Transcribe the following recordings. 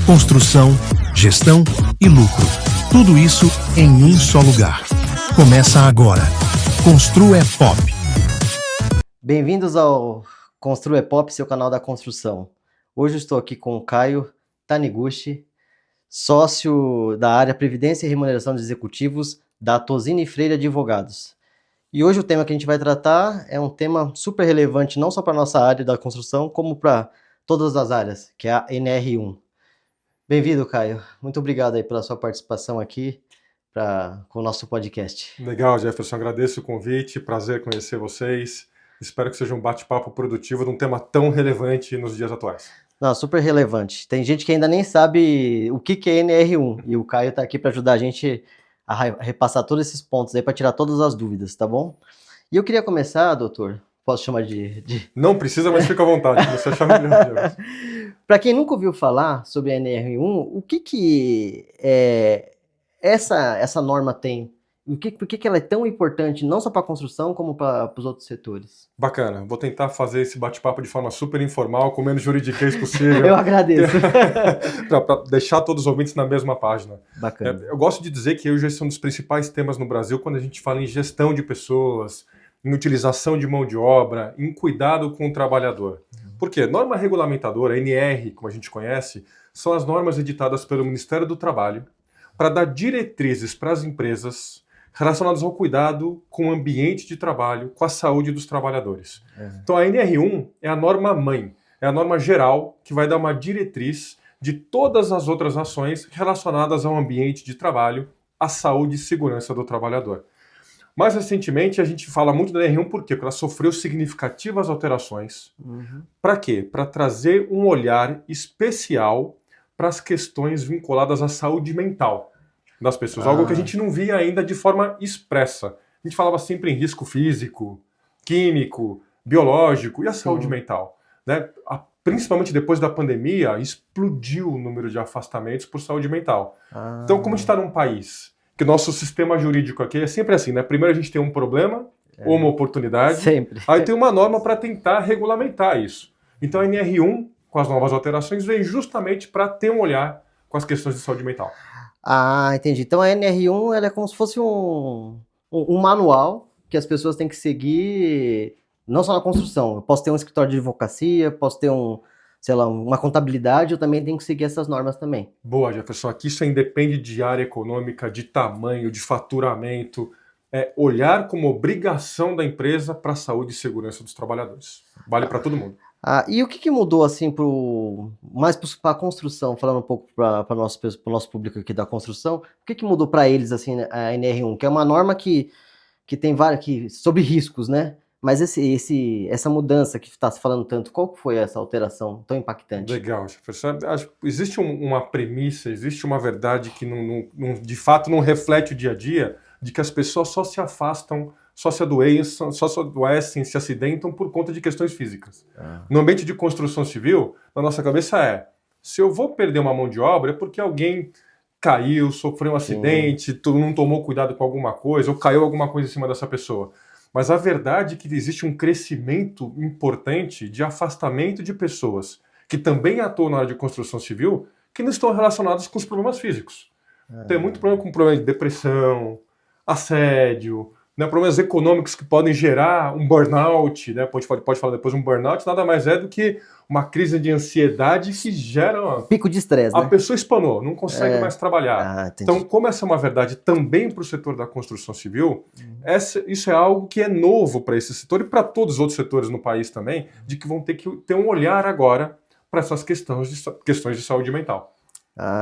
construção, gestão e lucro. Tudo isso em um só lugar. Começa agora. Constru é Pop. Bem-vindos ao Constru é Pop, seu canal da construção. Hoje eu estou aqui com o Caio Taniguchi, sócio da área Previdência e Remuneração de Executivos da Tosini Freire Advogados. E hoje o tema que a gente vai tratar é um tema super relevante, não só para a nossa área da construção, como para todas as áreas, que é a NR1. Bem-vindo, Caio. Muito obrigado aí pela sua participação aqui com o nosso podcast. Legal, Jefferson. Agradeço o convite. Prazer conhecer vocês. Espero que seja um bate-papo produtivo de um tema tão relevante nos dias atuais. Não, super relevante. Tem gente que ainda nem sabe o que é NR1 e o Caio está aqui para ajudar a gente a repassar todos esses pontos aí para tirar todas as dúvidas, tá bom? E eu queria começar, doutor, posso chamar de... Não precisa, mas fica à vontade. Você achar melhor. Para quem nunca ouviu falar sobre a NR1, o que essa norma tem? Por que ela é tão importante, não só para a construção, como para os outros setores? Bacana. Vou tentar fazer esse bate-papo de forma super informal, com menos juridiquês possível. Eu agradeço. Para deixar todos os ouvintes na mesma página. Bacana. Eu gosto de dizer que hoje esse é um dos principais temas no Brasil quando a gente fala em gestão de pessoas, em utilização de mão de obra, em cuidado com o trabalhador. Por quê? Norma regulamentadora, NR, como a gente conhece, são as normas editadas pelo Ministério do Trabalho para dar diretrizes para as empresas relacionadas ao cuidado com o ambiente de trabalho, com a saúde dos trabalhadores. Então a NR1 é a norma mãe, é a norma geral que vai dar uma diretriz de todas as outras ações relacionadas ao ambiente de trabalho, à saúde e segurança do trabalhador. Mais recentemente, a gente fala muito da NR1 porque ela sofreu significativas alterações. Para quê? Para trazer um olhar especial para as questões vinculadas à saúde mental das pessoas. Algo que a gente não via ainda de forma expressa. A gente falava sempre em risco físico, químico, biológico e a saúde mental. Né? Principalmente depois da pandemia, explodiu o número de afastamentos por saúde mental. Então, como a gente está num país que o nosso sistema jurídico aqui é sempre assim, né? Primeiro a gente tem um problema ou uma oportunidade, sempre. Aí tem uma norma para tentar regulamentar isso. Então a NR1, com as novas alterações, vem justamente para ter um olhar com as questões de saúde mental. Entendi. Então a NR1 ela é como se fosse um manual que as pessoas têm que seguir, não só na construção. Eu posso ter um escritório de advocacia, posso ter uma contabilidade, eu também tenho que seguir essas normas também. Boa, Jefferson. Aqui isso independe de área econômica, de tamanho, de faturamento. É olhar como obrigação da empresa para a saúde e segurança dos trabalhadores. Vale para todo mundo. E o que mudou assim mais para a construção, falando um pouco para o nosso público aqui da construção, o que mudou para eles assim a NR1, que é uma norma que tem várias sobre riscos, né? Mas essa mudança que está se falando tanto, qual que foi essa alteração tão impactante? Legal, Jefferson. Existe uma premissa, existe uma verdade que de fato não reflete o dia a dia, de que as pessoas só se afastam, só se adoecem, se acidentam por conta de questões físicas. No ambiente de construção civil, na nossa cabeça se eu vou perder uma mão de obra é porque alguém caiu, sofreu um acidente, não tomou cuidado com alguma coisa, ou caiu alguma coisa em cima dessa pessoa. Mas a verdade é que existe um crescimento importante de afastamento de pessoas que também atuam na área de construção civil que não estão relacionadas com os problemas físicos. Tem muito problema de depressão, assédio, né, problemas econômicos que podem gerar um burnout, né, pode falar depois, um burnout nada mais é do que uma crise de ansiedade que gera... Pico de estresse, A pessoa espanou, não consegue mais trabalhar. Então, como essa é uma verdade também para o setor da construção civil, isso é algo que é novo para esse setor e para todos os outros setores no país também, de que vão ter que ter um olhar agora para essas questões de saúde mental.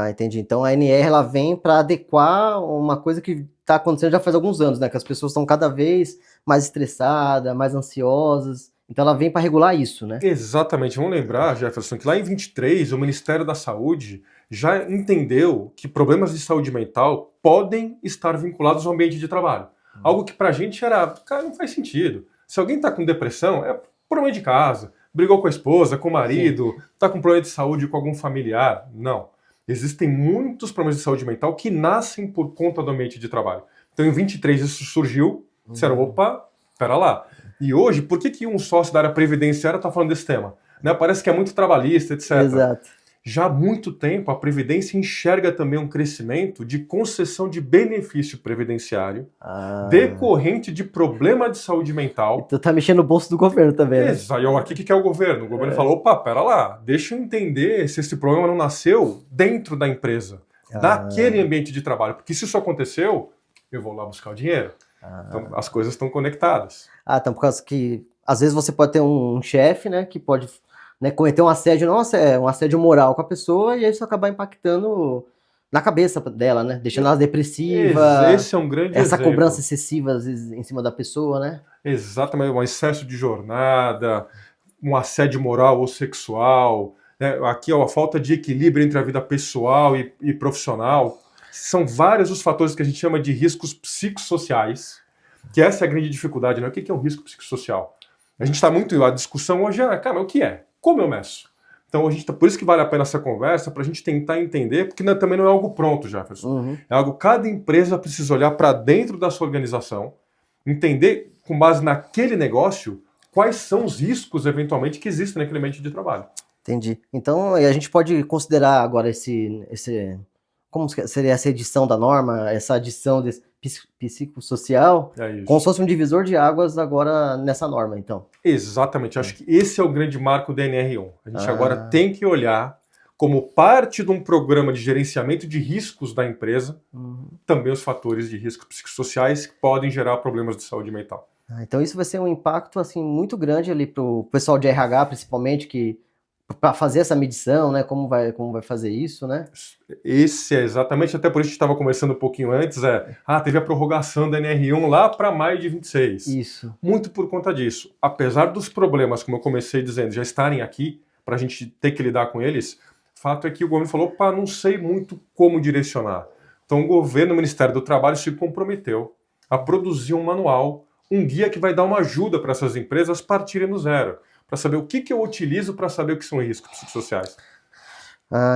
Entendi. Então a NR ela vem para adequar uma coisa que está acontecendo já faz alguns anos, né? Que as pessoas estão cada vez mais estressadas, mais ansiosas. Então ela vem para regular isso, né? Exatamente. Vamos lembrar, Jefferson, que lá em 23 o Ministério da Saúde já entendeu que problemas de saúde mental podem estar vinculados ao ambiente de trabalho. Algo que pra gente cara, não faz sentido. Se alguém está com depressão, é problema de casa, brigou com a esposa, com o marido, está com problema de saúde com algum familiar. Não. Existem muitos problemas de saúde mental que nascem por conta do ambiente de trabalho. Então, em 23 isso surgiu, disseram, opa, pera lá. E hoje, por que um sócio da área previdenciária está falando desse tema? Né? Parece que é muito trabalhista, etc. Exato. Já há muito tempo, a Previdência enxerga também um crescimento de concessão de benefício previdenciário decorrente de problema de saúde mental. Então tá mexendo no bolso do governo também, né? Exato. E agora, o que é o governo? O governo falou, opa, pera lá, deixa eu entender se esse problema não nasceu dentro da empresa, daquele ambiente de trabalho. Porque se isso aconteceu, eu vou lá buscar o dinheiro. Então, as coisas estão conectadas. Então por causa que, às vezes você pode ter um chefe, né, que pode, né, cometer um assédio, um assédio moral com a pessoa, e aí isso acabar impactando na cabeça dela, né, deixando ela depressiva. Esse é um grande essa exemplo. Cobrança excessiva, às vezes, em cima da pessoa, né? Exatamente, um excesso de jornada, um assédio moral ou sexual, né? Aqui a falta de equilíbrio entre a vida pessoal e profissional. São vários os fatores que a gente chama de riscos psicossociais, que essa é a grande dificuldade, né? O que é um risco psicossocial? A gente está muito, a discussão hoje é, cara, mas o que é? Como eu meço? Então, por isso que vale a pena essa conversa, para a gente tentar entender, porque também não é algo pronto, Jefferson. É algo que cada empresa precisa olhar para dentro da sua organização, entender, com base naquele negócio, quais são os riscos, eventualmente, que existem naquele ambiente de trabalho. Entendi. Então, a gente pode considerar agora como seria essa edição da norma, essa adição desse psicossocial, como se fosse um divisor de águas agora nessa norma, então. Exatamente. Acho que esse é o grande marco do NR1. A gente agora tem que olhar como parte de um programa de gerenciamento de riscos da empresa, também os fatores de risco psicossociais que podem gerar problemas de saúde mental. Então isso vai ser um impacto assim, muito grande ali para o pessoal de RH, principalmente, que para fazer essa medição, né? Como vai fazer isso, né? Esse é exatamente, até por isso a gente estava conversando um pouquinho antes, teve a prorrogação da NR1 lá para maio de 26. Isso. Muito por conta disso. Apesar dos problemas, como eu comecei dizendo, já estarem aqui, para a gente ter que lidar com eles, fato é que o governo falou, não sei muito como direcionar. Então o governo, o Ministério do Trabalho se comprometeu a produzir um manual, um guia que vai dar uma ajuda para essas empresas partirem do zero, para saber o que eu utilizo para saber o que são riscos psicossociais.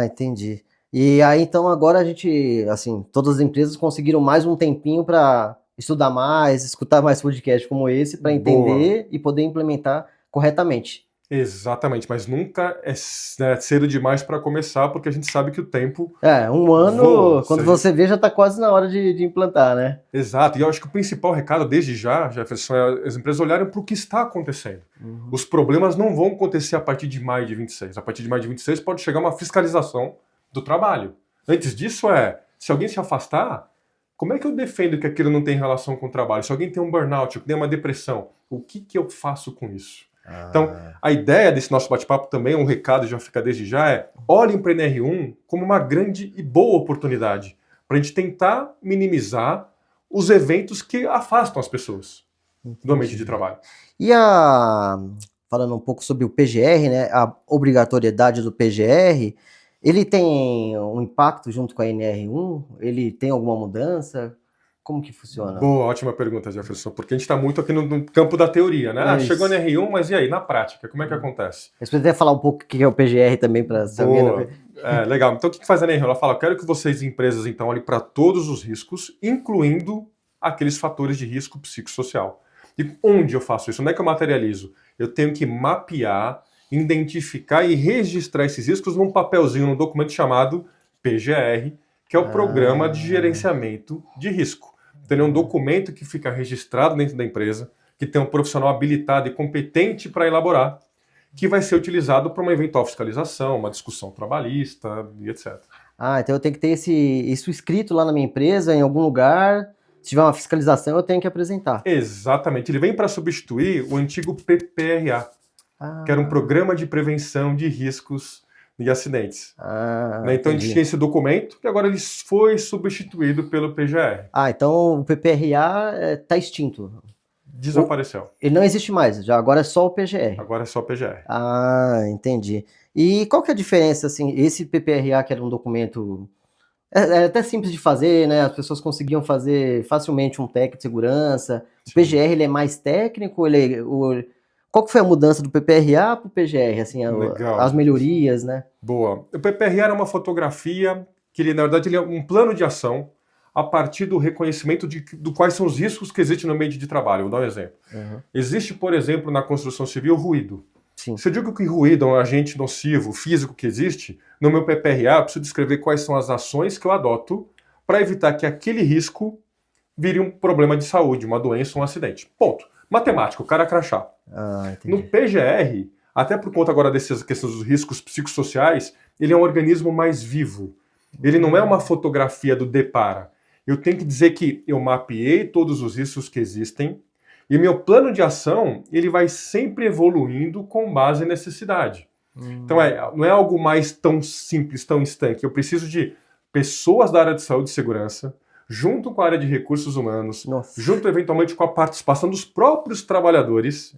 Entendi. E aí, então, agora a gente, assim, todas as empresas conseguiram mais um tempinho para estudar mais, escutar mais podcasts como esse, para entender e poder implementar corretamente. Exatamente, mas nunca é cedo demais para começar, porque a gente sabe que o tempo... um ano, quando você vê, já está quase na hora de implantar, né? Exato, e eu acho que o principal recado desde já, Jefferson, é as empresas olharem para o que está acontecendo. Os problemas não vão acontecer a partir de maio de 26. A partir de maio de 26 pode chegar uma fiscalização do trabalho. Antes disso se alguém se afastar, como é que eu defendo que aquilo não tem relação com o trabalho? Se alguém tem um burnout, tem uma depressão, o que eu faço com isso? Então, a ideia desse nosso bate-papo também, um recado já fica desde já, olhem para a NR1 como uma grande e boa oportunidade para a gente tentar minimizar os eventos que afastam as pessoas do ambiente de trabalho. E falando um pouco sobre o PGR, né, a obrigatoriedade do PGR, ele tem um impacto junto com a NR1? Ele tem alguma mudança? Como que funciona? Boa, ótima pergunta, Jefferson, porque a gente está muito aqui no campo da teoria, né? Chegou na NR1, mas e aí, na prática, como é que acontece? Você pode até falar um pouco o que é o PGR também para saber. Né? Legal. Então, o que faz a NR1? Ela fala, eu quero que vocês, empresas, então, olhem para todos os riscos, incluindo aqueles fatores de risco psicossocial. E onde eu faço isso? Onde é que eu materializo? Eu tenho que mapear, identificar e registrar esses riscos num papelzinho, num documento chamado PGR, que é o Programa de Gerenciamento de Risco. Então, é um documento que fica registrado dentro da empresa, que tem um profissional habilitado e competente para elaborar, que vai ser utilizado para uma eventual fiscalização, uma discussão trabalhista e etc. Então eu tenho que ter isso escrito lá na minha empresa, em algum lugar. Se tiver uma fiscalização, eu tenho que apresentar. Exatamente. Ele vem para substituir o antigo PPRA, que era um Programa de Prevenção de Riscos e Acidentes. Então a gente tinha esse documento que agora ele foi substituído pelo PGR. Então o PPRA está extinto. Desapareceu. Ele não existe mais, agora é só o PGR. Agora é só o PGR. Entendi. E qual que é a diferença, assim, esse PPRA, que era um documento é até simples de fazer, né? As pessoas conseguiam fazer facilmente um teste de segurança. Sim. O PGR, ele é mais técnico? Qual que foi a mudança do PPRA para o PGR, assim, as melhorias, né? Boa. O PPRA era uma fotografia que, ele, na verdade, ele é um plano de ação a partir do reconhecimento do quais são os riscos que existem no ambiente de trabalho. Vou dar um exemplo. Existe, por exemplo, na construção civil, ruído. Sim. Se eu digo que ruído é um agente nocivo, físico que existe, no meu PPRA, eu preciso descrever quais são as ações que eu adoto para evitar que aquele risco vire um problema de saúde, uma doença, um acidente. Ponto. Matemática, o cara crachá. No PGR, até por conta agora dessas questões dos riscos psicossociais, ele é um organismo mais vivo. Ele não é uma fotografia do depara. Eu tenho que dizer que eu mapeei todos os riscos que existem e meu plano de ação ele vai sempre evoluindo com base em necessidade. Então não é algo mais tão simples, tão estanque. Eu preciso de pessoas da área de saúde e segurança, junto com a área de recursos humanos, junto eventualmente com a participação dos próprios trabalhadores,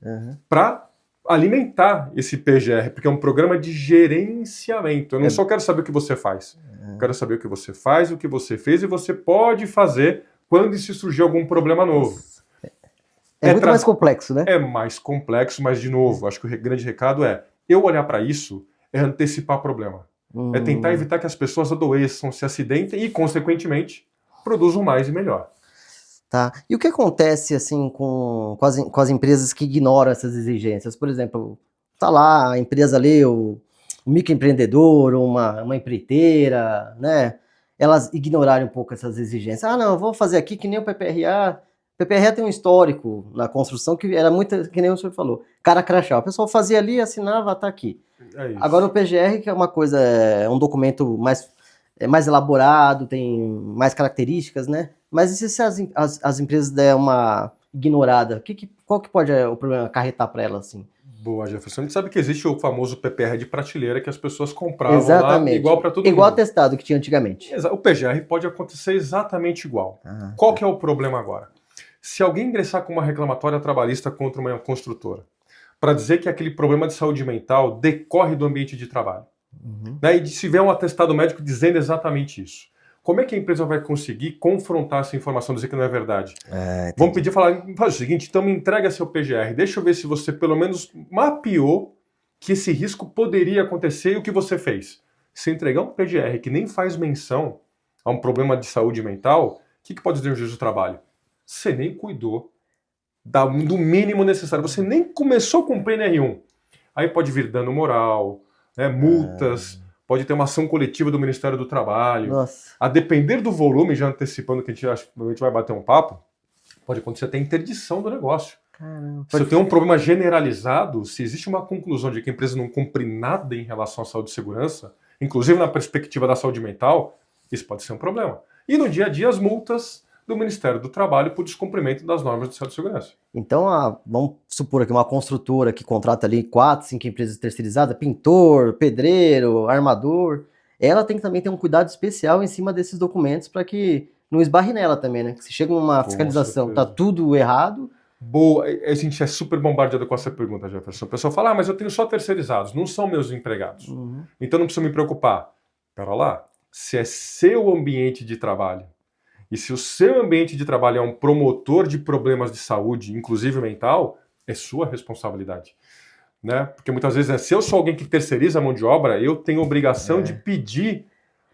para alimentar esse PGR, porque é um programa de gerenciamento. Eu não só quero saber o que você faz, eu quero saber o que você faz, o que você fez e você pode fazer quando e se surgir algum problema novo. É muito mais complexo, né? É mais complexo, mas de novo, acho que o grande recado é, eu olhar para isso é antecipar problema. É tentar evitar que as pessoas adoeçam, se acidentem e, consequentemente, produzam mais e melhor. Tá. E o que acontece assim com as empresas que ignoram essas exigências? Por exemplo, tá lá a empresa ali, o microempreendedor, uma empreiteira, né? Elas ignorarem um pouco essas exigências. Ah, não, eu vou fazer aqui que nem o PPRA. O PPRA tem um histórico na construção que era muito, que nem o senhor falou, cara crachá. O pessoal fazia ali, assinava, tá aqui. É isso. Agora o PGR, que é uma coisa, é um documento mais elaborado, tem mais características, né? Mas e se as empresas der uma ignorada? Qual que pode o problema acarretar para elas, assim? Boa, Jefferson. A gente sabe que existe o famoso PPR de prateleira que as pessoas compravam Exatamente. lá, igual para todo mundo. Igual atestado que tinha antigamente. O PGR pode acontecer exatamente igual. Qual que é o problema agora? Se alguém ingressar com uma reclamatória trabalhista contra uma construtora, para dizer que aquele problema de saúde mental decorre do ambiente de trabalho, né, e se tiver um atestado médico dizendo exatamente isso, como é que a empresa vai conseguir confrontar essa informação, dizer que não é verdade? Vamos pedir, faz o seguinte, então me entrega seu PGR, deixa eu ver se você pelo menos mapeou que esse risco poderia acontecer e o que você fez. Se entregar um PGR que nem faz menção a um problema de saúde mental, o que pode dizer o juiz do trabalho? Você nem cuidou do mínimo necessário, você nem começou com o PNR1. Aí pode vir dano moral, né, multas, pode ter uma ação coletiva do Ministério do Trabalho. Nossa. A depender do volume, já antecipando que a gente vai bater um papo, pode acontecer até interdição do negócio. Caramba. Se eu tenho um problema generalizado, se existe uma conclusão de que a empresa não cumpre nada em relação à saúde e segurança, inclusive na perspectiva da saúde mental, isso pode ser um problema. E no dia a dia, as multas do Ministério do Trabalho por descumprimento das normas de saúde e segurança. Então, vamos supor aqui uma construtora que contrata ali 4, 5 empresas terceirizadas, pintor, pedreiro, armador, ela tem que também ter um cuidado especial em cima desses documentos para que não esbarre nela também, né? Se chega uma fiscalização, tá tudo errado. Boa, a gente é super bombardeado com essa pergunta, Jefferson. O pessoal fala, mas eu tenho só terceirizados, não são meus empregados. Então não preciso me preocupar. Pera lá, se é seu ambiente de trabalho, e se o seu ambiente de trabalho é um promotor de problemas de saúde, inclusive mental, é sua responsabilidade. Né? Porque muitas vezes, se eu sou alguém que terceiriza a mão de obra, eu tenho a obrigação de pedir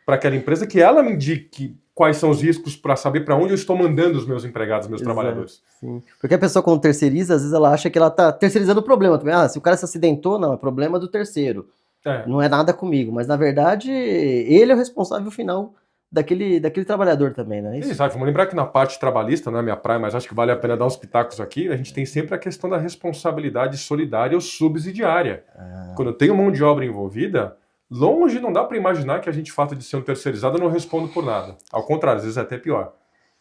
para aquela empresa que ela me indique quais são os riscos para saber para onde eu estou mandando os meus empregados, meus trabalhadores. Sim. Porque a pessoa quando terceiriza, às vezes ela acha que ela está terceirizando o problema também. Se o cara se acidentou, não, é problema do terceiro. Não é nada comigo. Mas, na verdade, ele é o responsável final daquele trabalhador também, né? Exato. Vamos lembrar que na parte trabalhista, não é minha praia, mas acho que vale a pena dar uns pitacos aqui, a gente tem sempre a questão da responsabilidade solidária ou subsidiária. Quando eu tenho mão de obra envolvida, longe não dá para imaginar que a gente, fato de ser um terceirizado, não responde por nada. Ao contrário, às vezes é até pior.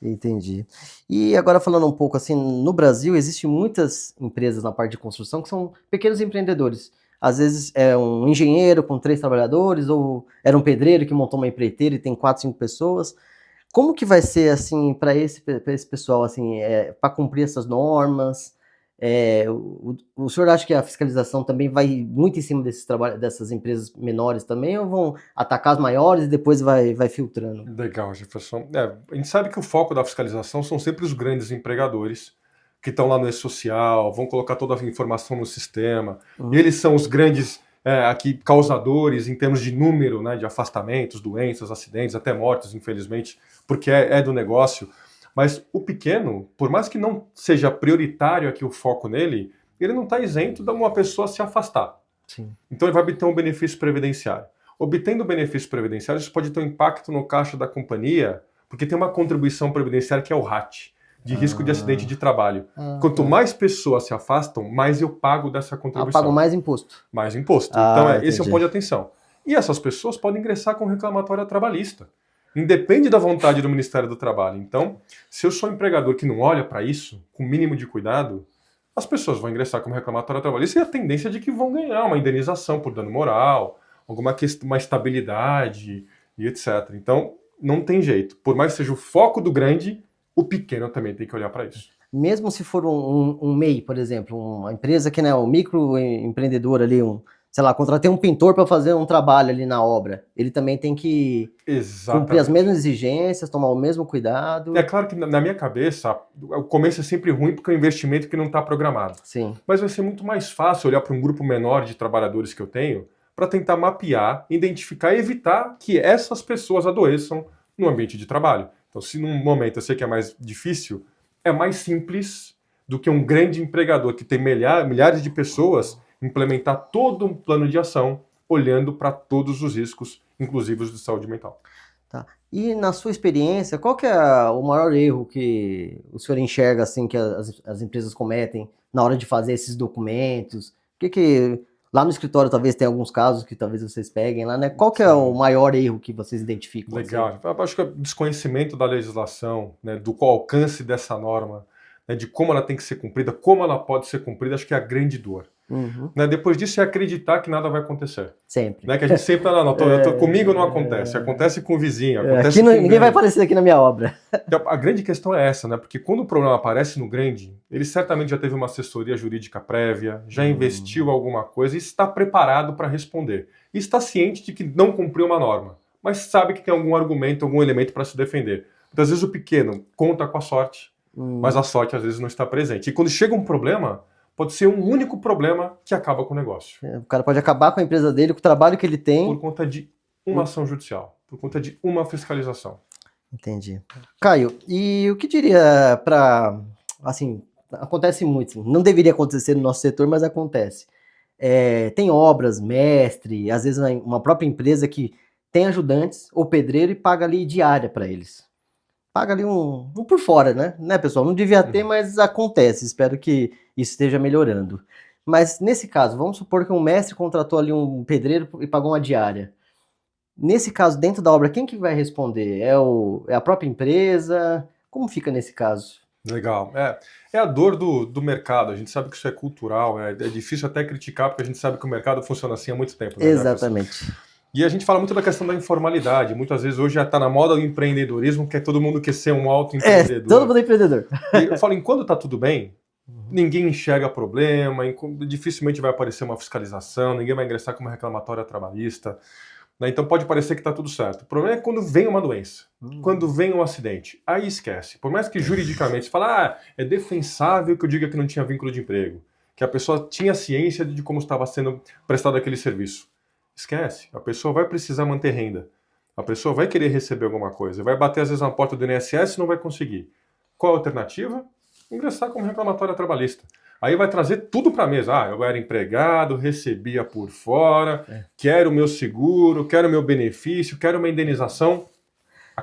Entendi. E agora falando um pouco assim, no Brasil existem muitas empresas na parte de construção que são pequenos empreendedores. Às vezes é um engenheiro com 3 trabalhadores, ou era um pedreiro que montou uma empreiteira e tem 4, 5 pessoas. Como que vai ser assim para esse pessoal assim, para cumprir essas normas? O senhor acha que a fiscalização também vai muito em cima dessas empresas menores também, ou vão atacar as maiores e depois vai filtrando? Legal, Jefferson. A gente sabe que o foco da fiscalização são sempre os grandes empregadores que estão lá no E-Social, vão colocar toda a informação no sistema. Eles são os grandes aqui causadores em termos de número, né, de afastamentos, doenças, acidentes, até mortes, infelizmente, porque é do negócio. Mas o pequeno, por mais que não seja prioritário aqui o foco nele, ele não está isento de uma pessoa se afastar. Sim. Então ele vai obter um benefício previdenciário. Obtendo benefícios previdenciários, isso pode ter um impacto no caixa da companhia, porque tem uma contribuição previdenciária que é o RAT, de risco de acidente de trabalho. Quanto mais pessoas se afastam, mais eu pago dessa contribuição. Eu pago mais imposto. Mais imposto. Então, esse é um ponto de atenção. E essas pessoas podem ingressar com reclamatória trabalhista. Independe da vontade do Ministério do Trabalho. Então, se eu sou um empregador que não olha para isso, com o mínimo de cuidado, as pessoas vão ingressar como reclamatória trabalhista e a tendência é de que vão ganhar uma indenização por dano moral, uma estabilidade e etc. Então, não tem jeito. Por mais que seja o foco do grande, o pequeno também tem que olhar para isso. Mesmo se for um MEI, por exemplo, uma empresa que é um microempreendedor ali, sei lá, contratei um pintor para fazer um trabalho ali na obra, ele também tem que cumprir as mesmas exigências, tomar o mesmo cuidado. É claro que na minha cabeça, o começo é sempre ruim porque é um investimento que não está programado. Sim. Mas vai ser muito mais fácil olhar para um grupo menor de trabalhadores que eu tenho para tentar mapear, identificar e evitar que essas pessoas adoeçam no ambiente de trabalho. Então, se num momento eu sei que é mais difícil, é mais simples do que um grande empregador que tem milhares de pessoas implementar todo um plano de ação olhando para todos os riscos, inclusive os de saúde mental. Tá. E na sua experiência, qual que é o maior erro que o senhor enxerga assim, que as empresas cometem na hora de fazer esses documentos? Lá no escritório talvez tenha alguns casos que talvez vocês peguem lá, né? Qual que é o maior erro que vocês identificam? Legal. Eu acho que é o desconhecimento da legislação, né, do alcance dessa norma, né, de como ela tem que ser cumprida, como ela pode ser cumprida, acho que é a grande dor. Né, depois disso é acreditar que nada vai acontecer. Sempre. Né, que a gente sempre comigo não acontece, acontece com o vizinho, acontece aqui ninguém vai aparecer aqui na minha obra. Então, a grande questão é essa, né? Porque quando o problema aparece no grande, ele certamente já teve uma assessoria jurídica prévia, já investiu alguma coisa e está preparado para responder. E está ciente de que não cumpriu uma norma, mas sabe que tem algum argumento, algum elemento para se defender. Muitas vezes o pequeno conta com a sorte, mas a sorte às vezes não está presente. E quando chega um problema, pode ser um único problema que acaba com o negócio. O cara pode acabar com a empresa dele, com o trabalho que ele tem. Por conta de uma ação judicial, por conta de uma fiscalização. Entendi. Caio, e o que diria para... Assim, acontece muito, não deveria acontecer no nosso setor, mas acontece. Tem obras, mestre, às vezes uma própria empresa que tem ajudantes ou pedreiro e paga ali diária para eles. Paga ali um por fora, né, pessoal? Não devia ter, mas acontece. Espero que isso esteja melhorando. Mas nesse caso, vamos supor que um mestre contratou ali um pedreiro e pagou uma diária. Nesse caso, dentro da obra, quem que vai responder? É a própria empresa? Como fica nesse caso? Legal. É a dor do mercado. A gente sabe que isso é cultural. É difícil até criticar, porque a gente sabe que o mercado funciona assim há muito tempo. Né, exatamente. E a gente fala muito da questão da informalidade. Muitas vezes hoje já está na moda do empreendedorismo, que todo mundo quer ser um autoempreendedor. Todo mundo é empreendedor. E eu falo, enquanto está tudo bem, ninguém enxerga problema, dificilmente vai aparecer uma fiscalização, ninguém vai ingressar com uma reclamatória trabalhista. Né? Então pode parecer que está tudo certo. O problema é quando vem uma doença, quando vem um acidente. Aí esquece. Por mais que juridicamente se fala, é defensável que eu diga que não tinha vínculo de emprego, que a pessoa tinha ciência de como estava sendo prestado aquele serviço. Esquece. A pessoa vai precisar manter renda. A pessoa vai querer receber alguma coisa. Vai bater às vezes na porta do INSS e não vai conseguir. Qual a alternativa? Ingressar como reclamatória trabalhista. Aí vai trazer tudo para a mesa. Eu era empregado, recebia por fora, quero o meu seguro, quero o meu benefício, quero uma indenização.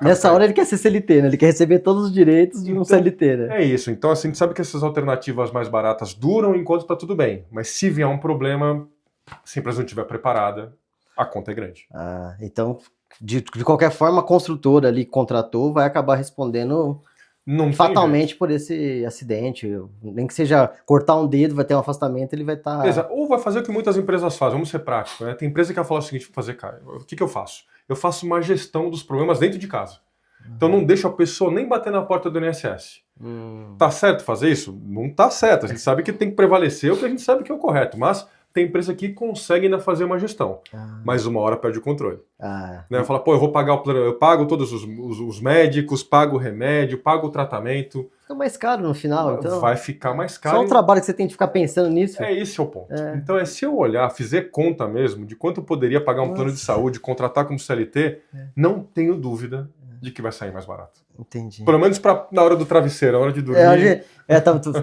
Nessa hora ele quer ser CLT, né? Ele quer receber todos os direitos de um CLT, né? É isso. Então, assim, a gente sabe que essas alternativas mais baratas duram enquanto está tudo bem. Mas se vier um problema, se a empresa não estiver preparada, a conta é grande. Então, de qualquer forma, a construtora ali que contratou vai acabar respondendo fatalmente por esse acidente. Nem que seja cortar um dedo, vai ter um afastamento, ele vai estar... Exato. Ou vai fazer o que muitas empresas fazem, vamos ser práticos. Né? Tem empresa que vai falar o seguinte, cara, o que eu faço? Eu faço uma gestão dos problemas dentro de casa. Então não deixo a pessoa nem bater na porta do INSS. Tá certo fazer isso? Não tá certo. A gente sabe que tem que prevalecer o que a gente sabe que é o correto, mas tem empresa que consegue ainda fazer uma gestão, mas uma hora perde o controle. Né? Fala, eu vou pagar o plano, eu pago todos os médicos, pago o remédio, pago o tratamento. Fica mais caro no final, então. Vai ficar mais caro. Só o trabalho que você tem de ficar pensando nisso. Esse é o ponto. Então se eu olhar, fizer conta mesmo de quanto eu poderia pagar um plano de saúde, contratar como CLT, não tenho dúvida de que vai sair mais barato. Entendi. Pelo menos na hora do travesseiro, na hora de dormir.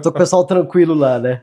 Tô com o pessoal tranquilo lá, né?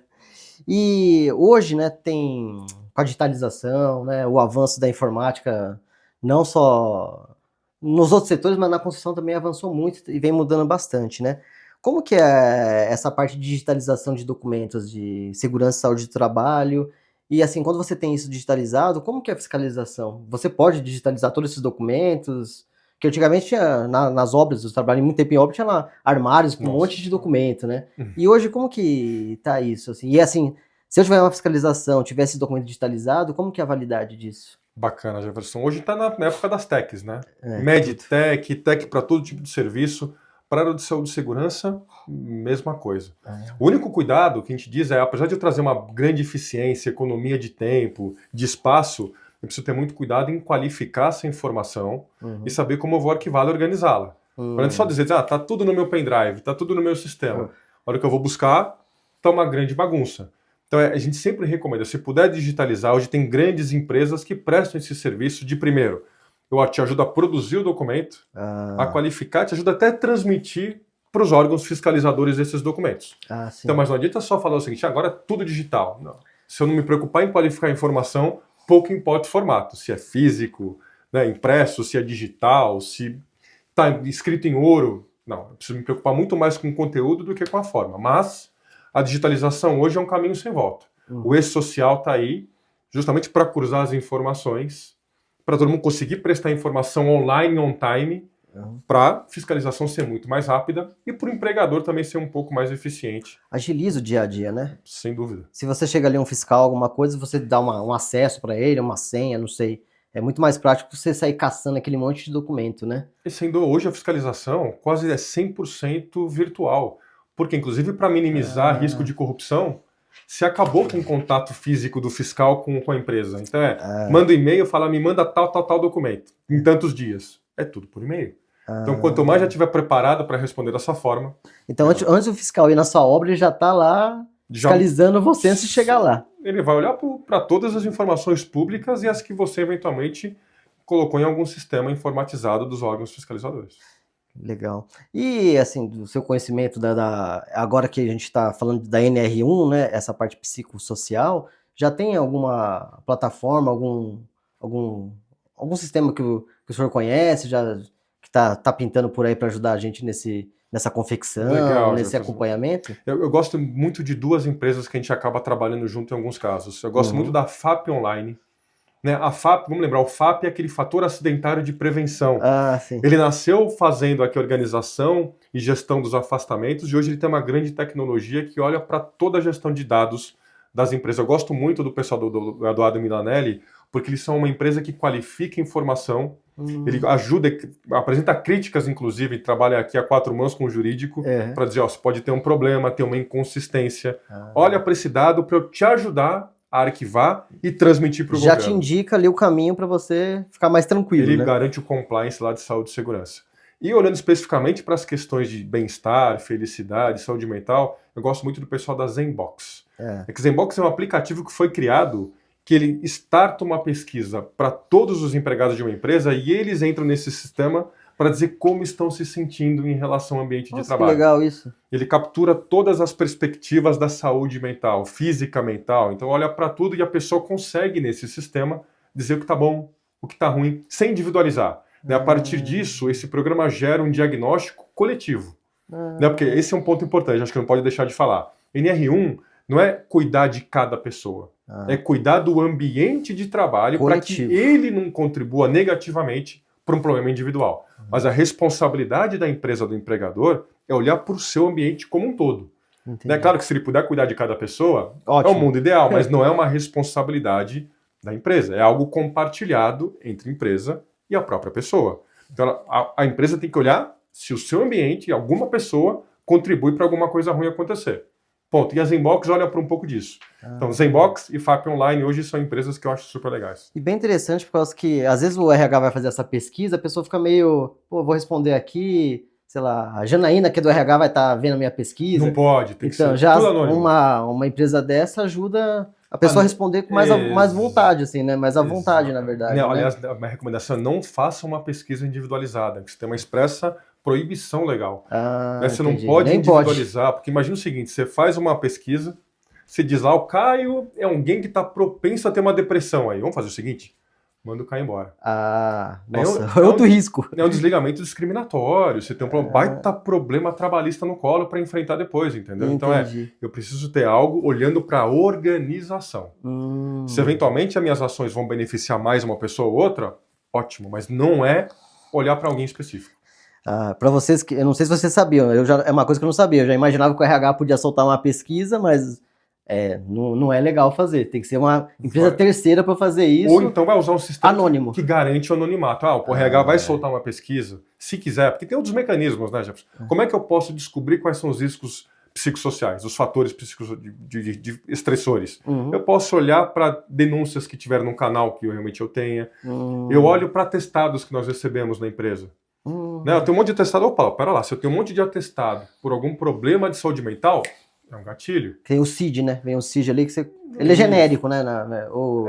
E hoje, né, com a digitalização, né, o avanço da informática não só nos outros setores, mas na construção também avançou muito e vem mudando bastante, né? Como que é essa parte de digitalização de documentos de segurança e saúde do trabalho? E assim, quando você tem isso digitalizado, como que é a fiscalização? Você pode digitalizar todos esses documentos? Que antigamente tinha, nas obras, eu trabalhei muito tempo em obra, tinha lá armários com um monte de documento, né? E hoje como que tá isso? Assim? E assim, se eu tiver uma fiscalização, tiver esse documento digitalizado, como que é a validade disso? Bacana, Jefferson. Hoje está na época das techs, né? É, Medtech, tech para todo tipo de serviço. Para a área de saúde e segurança, mesma coisa. O único cuidado que a gente diz é, apesar de eu trazer uma grande eficiência, economia de tempo, de espaço, eu preciso ter muito cuidado em qualificar essa informação e saber como eu vou arquivá-la e organizá-la. Não é só dizer, tá tudo no meu pendrive, tá tudo no meu sistema. A hora que eu vou buscar, tá uma grande bagunça. Então a gente sempre recomenda, se puder digitalizar, hoje tem grandes empresas que prestam esse serviço de primeiro. Eu te ajudo a produzir o documento, a qualificar, te ajuda até a transmitir para os órgãos fiscalizadores desses documentos. Então, mas não adianta só falar o seguinte, agora é tudo digital. Não. Se eu não me preocupar em qualificar a informação, pouco importa o formato. Se é físico, né, impresso, se é digital, se está escrito em ouro. Não, eu preciso me preocupar muito mais com o conteúdo do que com a forma. Mas a digitalização hoje é um caminho sem volta. O e-social está aí justamente para cruzar as informações, para todo mundo conseguir prestar informação online, on time, para a fiscalização ser muito mais rápida e para o empregador também ser um pouco mais eficiente. Agiliza o dia a dia, né? Sem dúvida. Se você chega ali um fiscal, alguma coisa, você dá um acesso para ele, uma senha, não sei. É muito mais prático você sair caçando aquele monte de documento, né? E sendo hoje a fiscalização quase é 100% virtual. Porque, inclusive, para minimizar risco de corrupção, se acabou com o contato físico do fiscal com a empresa. Então manda um e-mail, fala, me manda tal documento, em tantos dias. É tudo por e-mail. Então, quanto mais já estiver preparado para responder dessa forma... Então, antes do fiscal ir na sua obra, ele já está lá fiscalizando você antes de chegar lá. Ele vai olhar para todas as informações públicas e as que você, eventualmente, colocou em algum sistema informatizado dos órgãos fiscalizadores. Legal. E, assim, do seu conhecimento, agora que a gente está falando da NR1, né, essa parte psicossocial, já tem alguma plataforma, algum sistema que o senhor conhece, que está pintando por aí para ajudar a gente nessa confecção, legal, nesse acompanhamento? Eu gosto muito de duas empresas que a gente acaba trabalhando junto em alguns casos. Eu gosto muito da FAP Online. Né? A FAP, vamos lembrar, o FAP é aquele fator acidentário de prevenção. Sim. Ele nasceu fazendo aqui a organização e gestão dos afastamentos e hoje ele tem uma grande tecnologia que olha para toda a gestão de dados das empresas. Eu gosto muito do pessoal do Eduardo Milanelli, porque eles são uma empresa que qualifica informação, ele ajuda, apresenta críticas, inclusive, trabalha aqui a quatro mãos com o jurídico, para dizer, você pode ter um problema, ter uma inconsistência. Olha para esse dado para eu te ajudar a arquivar e transmitir para o governo. Já te indica ali o caminho para você ficar mais tranquilo, Ele né? garante o compliance lá de saúde e segurança. E olhando especificamente para as questões de bem-estar, felicidade, saúde mental, eu gosto muito do pessoal da Zenbox. Que Zenbox é um aplicativo que foi criado que ele starta uma pesquisa para todos os empregados de uma empresa e eles entram nesse sistema para dizer como estão se sentindo em relação ao ambiente de trabalho. Que legal isso. Ele captura todas as perspectivas da saúde mental, física, mental. Então olha para tudo e a pessoa consegue nesse sistema dizer o que está bom, o que está ruim, sem individualizar. A partir disso, esse programa gera um diagnóstico coletivo. Porque esse é um ponto importante, acho que não pode deixar de falar. NR1 não é cuidar de cada pessoa, é cuidar do ambiente de trabalho para que ele não contribua negativamente para um problema individual. Mas a responsabilidade da empresa, do empregador, é olhar para o seu ambiente como um todo. É claro que se ele puder cuidar de cada pessoa, ótimo, é o mundo ideal, mas não é uma responsabilidade da empresa, é algo compartilhado entre a empresa e a própria pessoa. Então a empresa tem que olhar se o seu ambiente, alguma pessoa, contribui para alguma coisa ruim acontecer. Ponto. E a Zenbox olha para um pouco disso. Então, Zenbox e FAP Online hoje são empresas que eu acho super legais. E bem interessante, por causa que às vezes o RH vai fazer essa pesquisa, a pessoa fica meio, vou responder aqui, sei lá, a Janaína, que é do RH, vai estar vendo a minha pesquisa. Não pode, tem que ser então, já tudo anônimo. uma empresa dessa ajuda a pessoa a responder com mais vontade, assim, né? Mais à vontade, na verdade. Não, aliás, a minha recomendação é não faça uma pesquisa individualizada, que você tem uma expressa proibição legal. Você não pode individualizar, porque imagina o seguinte, você faz uma pesquisa, você diz lá, o Caio é alguém que está propenso a ter uma depressão aí. Vamos fazer o seguinte, manda o cara embora. Nossa, é outro risco. É um desligamento discriminatório, você tem um baita problema trabalhista no colo para enfrentar depois, entendeu? Entendi. Então eu preciso ter algo olhando para a organização. Se eventualmente as minhas ações vão beneficiar mais uma pessoa ou outra, ótimo, mas não é olhar para alguém específico. Para vocês, eu não sei se vocês sabiam, é uma coisa que eu não sabia, eu já imaginava que o RH podia soltar uma pesquisa, mas não é legal fazer, tem que ser uma empresa terceira para fazer isso. Ou então vai usar um sistema anônimo que garante o anonimato. O RH vai soltar uma pesquisa, se quiser, porque tem outros mecanismos, né, Jefferson? Como é que eu posso descobrir quais são os riscos psicossociais, os fatores de estressores? Eu posso olhar para denúncias que tiveram num canal que realmente eu tenha. Eu olho para atestados que nós recebemos na empresa. Eu tenho um monte de atestado. Opa, pera lá, se eu tenho um monte de atestado por algum problema de saúde mental, é um gatilho. Tem o CID, né? Vem o CID ali que ele é genérico, né?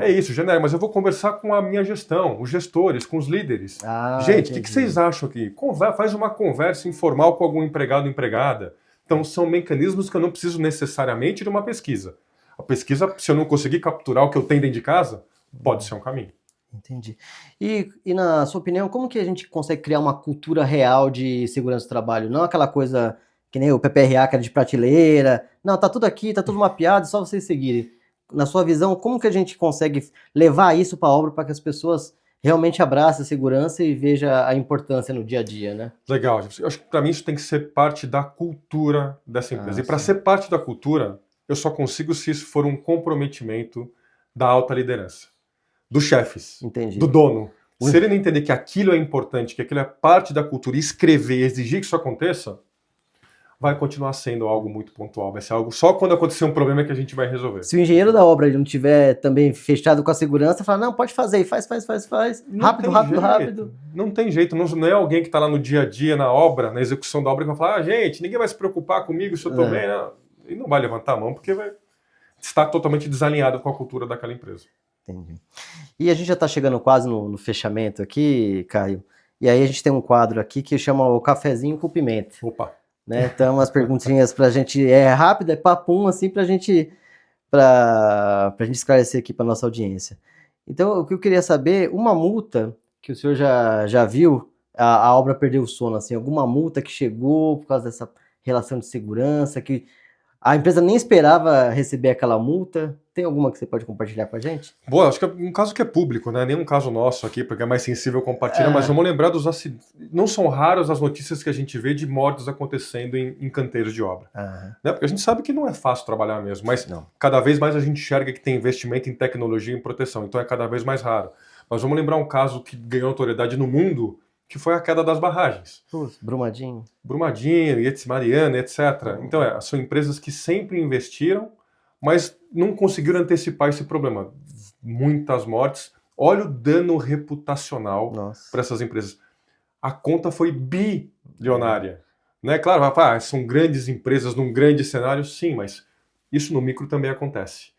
É isso, genérico, mas eu vou conversar com a minha gestão, os gestores, com os líderes. Gente, o que vocês acham aqui? Faz uma conversa informal com algum empregado ou empregada. Então, são mecanismos que eu não preciso necessariamente de uma pesquisa. A pesquisa, se eu não conseguir capturar o que eu tenho dentro de casa, pode ser um caminho. Entendi. E na sua opinião, como que a gente consegue criar uma cultura real de segurança do trabalho? Não aquela coisa que nem o PPRA, que era de prateleira. Não, tá tudo aqui, tá tudo mapeado, é só vocês seguirem. Na sua visão, como que a gente consegue levar isso para a obra para que as pessoas realmente abracem a segurança e vejam a importância no dia a dia, né? Legal. Eu acho que para mim isso tem que ser parte da cultura dessa empresa. E para ser parte da cultura, eu só consigo se isso for um comprometimento da alta liderança. Dos chefes, do dono. Se ele não entender que aquilo é importante, que aquilo é parte da cultura, e escrever, exigir que isso aconteça, vai continuar sendo algo muito pontual. Vai ser algo só quando acontecer um problema que a gente vai resolver. Se o engenheiro da obra não tiver também fechado com a segurança, fala, não, pode fazer, faz. Rápido. Não tem jeito, não é alguém que está lá no dia a dia, na obra, na execução da obra, que vai falar, gente, ninguém vai se preocupar comigo se eu estou bem. Não. E não vai levantar a mão, porque vai estar totalmente desalinhado com a cultura daquela empresa. Entendi. E a gente já está chegando quase no fechamento aqui, Caio. E aí a gente tem um quadro aqui que chama o Cafezinho com Pimenta. Opa! Né? Então, umas perguntinhas pra gente, rápido, papum, assim, pra gente esclarecer aqui pra nossa audiência. Então, o que eu queria saber, uma multa que o senhor já viu, a obra perdeu o sono, assim, alguma multa que chegou por causa dessa relação de segurança, que a empresa nem esperava receber aquela multa. Tem alguma que você pode compartilhar com a gente? Boa, acho que é um caso que é público, né? Nenhum caso nosso aqui, porque é mais sensível compartilhar, mas vamos lembrar dos acidentes. Não são raras as notícias que a gente vê de mortes acontecendo em canteiros de obra. Né? Porque a gente sabe que não é fácil trabalhar mesmo, mas cada vez mais a gente enxerga que tem investimento em tecnologia e em proteção, então é cada vez mais raro. Mas vamos lembrar um caso que ganhou autoridade no mundo, que foi a queda das barragens. Brumadinho, Mariana, etc. Então, são empresas que sempre investiram, mas não conseguiram antecipar esse problema. Muitas mortes. Olha o dano reputacional para essas empresas. A conta foi bilionária. Né? Claro, são grandes empresas num grande cenário, sim, mas isso no micro também acontece.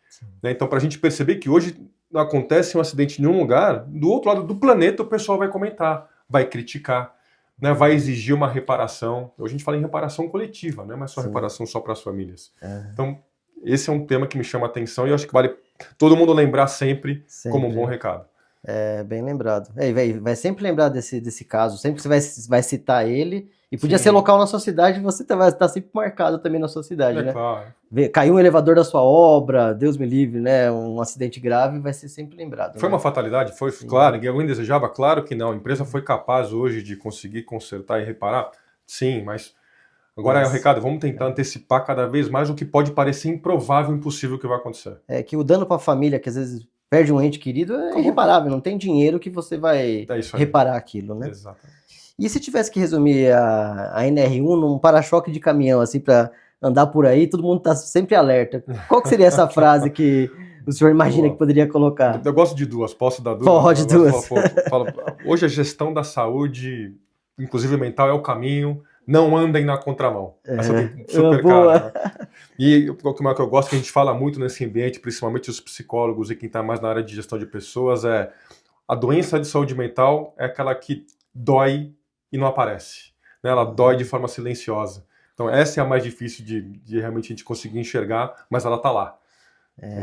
Né? Então, para a gente perceber que hoje acontece um acidente em um lugar, do outro lado do planeta o pessoal vai comentar, vai criticar, né? Vai exigir uma reparação. Hoje a gente fala em reparação coletiva, não é mais só reparação só para as famílias. Então, esse é um tema que me chama a atenção e eu acho que vale todo mundo lembrar sempre como um bom recado. Bem lembrado. Vai sempre lembrar desse caso, sempre que você vai citar ele, e podia ser local na sua cidade, você vai estar sempre marcado também na sua cidade, né? Claro. Caiu um elevador da sua obra, Deus me livre, né? Um acidente grave, vai ser sempre lembrado. Foi uma fatalidade? Foi, claro, ninguém desejava? Claro que não. A empresa foi capaz hoje de conseguir consertar e reparar? Sim, mas agora é o recado, vamos tentar antecipar cada vez mais o que pode parecer improvável, impossível que vai acontecer. Que o dano para a família, que às vezes perde um ente querido, é irreparável, não tem dinheiro que você vai reparar aquilo, né? Exatamente. E se tivesse que resumir a NR1 num para-choque de caminhão, assim, para andar por aí, todo mundo tá sempre alerta. Qual que seria essa frase que o senhor imagina que poderia colocar? Eu gosto de duas, posso dar duas? Pode, duas. Hoje a gestão da saúde, inclusive mental, é o caminho. Não andem na contramão. Essa tem super cara. Né? E o que eu gosto, que a gente fala muito nesse ambiente, principalmente os psicólogos e quem está mais na área de gestão de pessoas, a doença de saúde mental é aquela que dói e não aparece. Né? Ela dói de forma silenciosa. Então essa é a mais difícil de realmente a gente conseguir enxergar, mas ela está lá.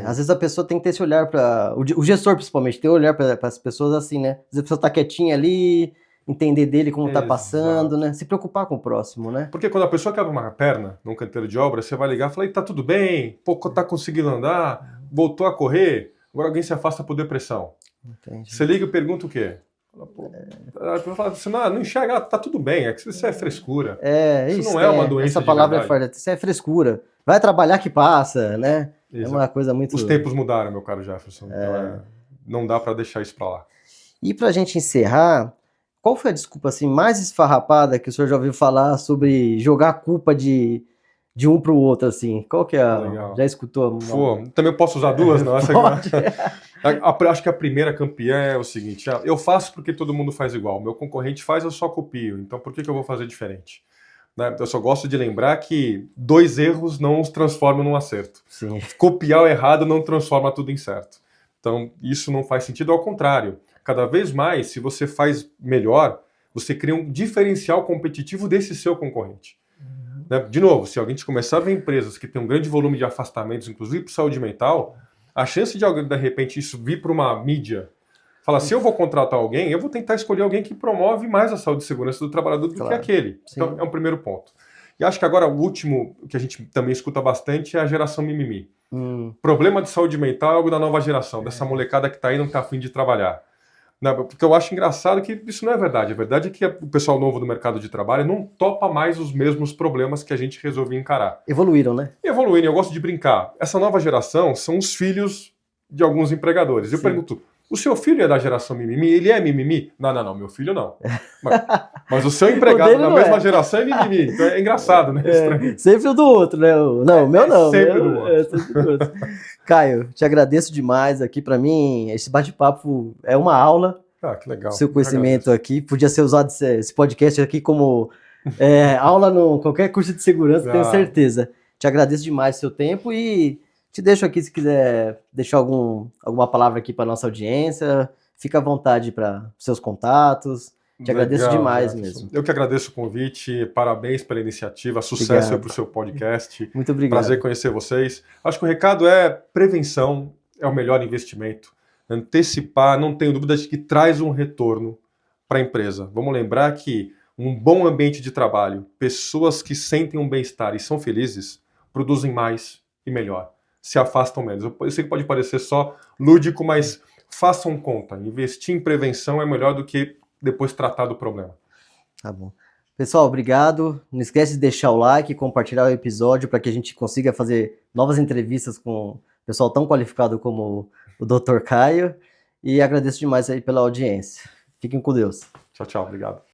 Às vezes a pessoa tem que ter esse olhar para... O gestor, principalmente, ter olhar para as pessoas assim, né? Às vezes a pessoa tá quietinha ali, entender dele como tá passando, né? Se preocupar com o próximo, né? Porque quando a pessoa quebra uma perna num canteiro de obra, você vai ligar e falar, tá tudo bem, pô, tá conseguindo andar, voltou a correr, agora alguém se afasta por depressão. Entendi. Você liga e pergunta o quê? A pessoa fala assim, não enxerga, tá tudo bem, é que isso é frescura. Isso não é uma doença essa palavra de verdade. isso é frescura. Vai trabalhar que passa, né? Exato. É uma coisa muito... Os tempos mudaram, meu caro Jefferson, então não dá para deixar isso para lá. E pra gente encerrar, qual foi a desculpa assim, mais esfarrapada que o senhor já ouviu falar sobre jogar a culpa de um pro outro, assim? Qual que é a... Legal. Já escutou? Pô, também posso usar duas, não? Acho que a primeira campeã é o seguinte, eu faço porque todo mundo faz igual, meu concorrente faz, eu só copio, então por que eu vou fazer diferente? Né? Eu só gosto de lembrar que 2 erros não os transformam num acerto. Sim. Copiar o errado não transforma tudo em certo. Então, isso não faz sentido, ao contrário. Cada vez mais, se você faz melhor, você cria um diferencial competitivo desse seu concorrente. Né? De novo, se alguém começar a ver empresas que têm um grande volume de afastamentos, inclusive por saúde mental, a chance de alguém, de repente, isso vir para uma mídia, falar, se eu vou contratar alguém, eu vou tentar escolher alguém que promove mais a saúde e segurança do trabalhador do que aquele. Sim. Então, é um primeiro ponto. E acho que agora o último, que a gente também escuta bastante, é a geração mimimi. Problema de saúde mental é algo da nova geração, dessa molecada que está aí e não está afim de trabalhar. Porque eu acho engraçado que isso não é verdade. A verdade é que o pessoal novo do mercado de trabalho não topa mais os mesmos problemas que a gente resolvia encarar. Evoluíram, né? Evoluíram, eu gosto de brincar. Essa nova geração são os filhos de alguns empregadores. Eu pergunto, o seu filho é da geração mimimi? Ele é mimimi? Não, meu filho não. Mas o seu empregado da mesma geração é mimimi. Então é engraçado, né? Sempre o do outro, né? Não, o meu não. Sempre do outro. Sempre do outro. Caio, te agradeço demais aqui. Para mim, esse bate-papo é uma aula. Que legal. Seu conhecimento aqui. Podia ser usado esse podcast aqui como aula no qualquer curso de segurança, tenho certeza. Te agradeço demais o seu tempo e te deixo aqui se quiser deixar alguma palavra aqui para nossa audiência. Fica à vontade para seus contatos. Te agradeço demais mesmo. Eu que agradeço o convite, parabéns pela iniciativa, sucesso para o seu podcast. Muito obrigado. Prazer conhecer vocês. Acho que o recado é prevenção é o melhor investimento. Antecipar, não tenho dúvida de que traz um retorno para a empresa. Vamos lembrar que um bom ambiente de trabalho, pessoas que sentem um bem-estar e são felizes, produzem mais e melhor, se afastam menos. Eu sei que pode parecer só lúdico, mas façam conta. Investir em prevenção é melhor do que depois tratar do problema. Tá bom. Pessoal, obrigado. Não esquece de deixar o like, compartilhar o episódio para que a gente consiga fazer novas entrevistas com o pessoal tão qualificado como o Dr. Caio. E agradeço demais aí pela audiência. Fiquem com Deus. Tchau, obrigado.